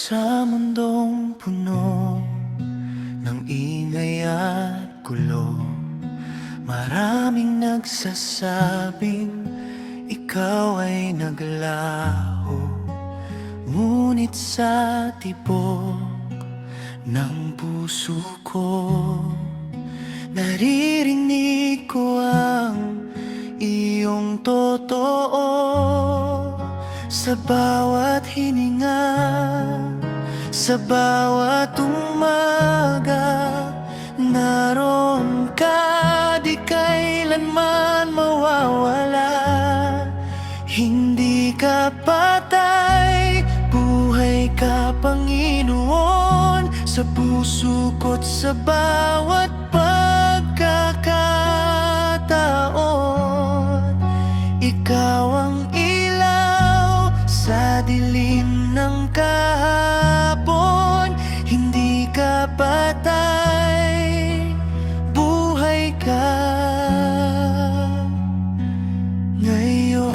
Sa mundong puno ng ingay at gulo, maraming nagsasabing ikaw ay naglaho. Ngunit sa tibok ng puso ko, naririnig ko ang iyong totoo. Sa bawat hininga, sa bawat umaga, naroon ka, di kailanman mawawala. Hindi ka patay, buhay ka Panginoon, sa puso ko't sa bawat pagkakataon. Ikaw ang ilaw sa dilim ng kahapon. Hindi ka patay, buhay ka ngayon.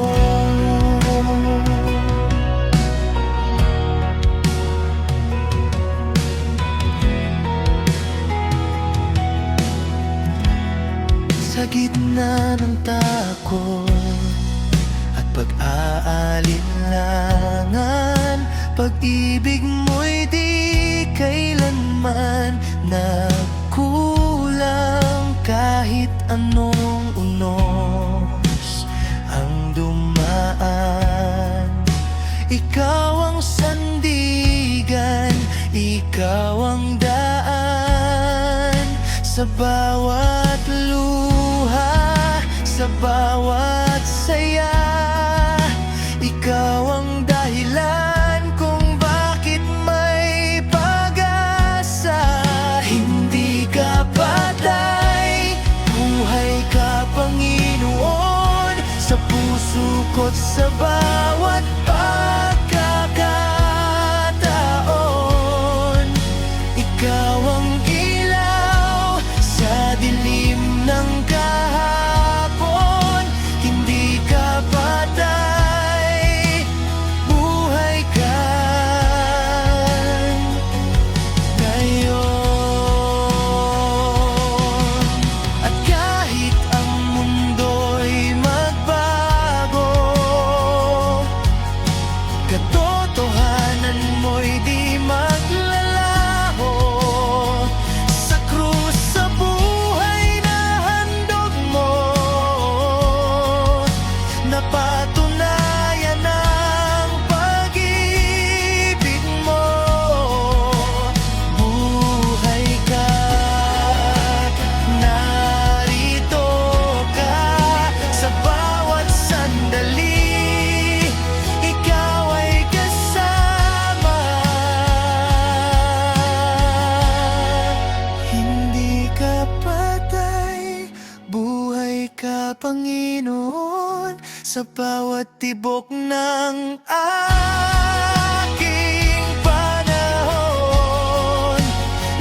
Sa gitna ng takot at pag-aalinlangan, pag-ibig mo'y di kailanman nagkulang. Kahit anong unos ang dumaan, ikaw ang sandigan, ikaw ang daan. Sa bawat luha, sa bawat saya, ikaw ang dahilan kung bakit may pag-asa. Hindi ka patay, buhay ka Panginoon, sa puso ko't sa bawat pagkakataon. Ikaw ang ilaw sa dilim ng kahapon. Hindi ka patay, buhay ka ngayon. At kahit ang mundo'y magbago, katotohanan mo'y di maglalaho. Sa krus, sa buhay na handog mo, napatunayan ang pag-ibig mo. Buhay ka, narito ka sa bawat sandali. Ikaw ay kasama, hindi ka patay, buhay ka Panginoon, sa bawat tibok ng aking panahon.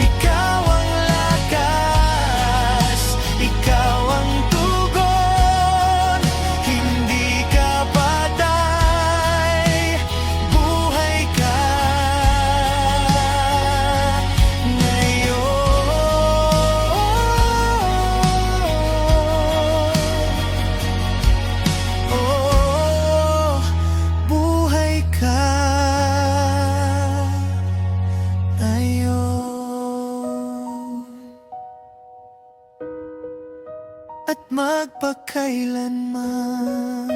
Ikaw ang lakas, ikaw ang tugon. Hindi ka patay, buhay ka ngayon. Oh, buhay ka ngayon. At magpakailanman.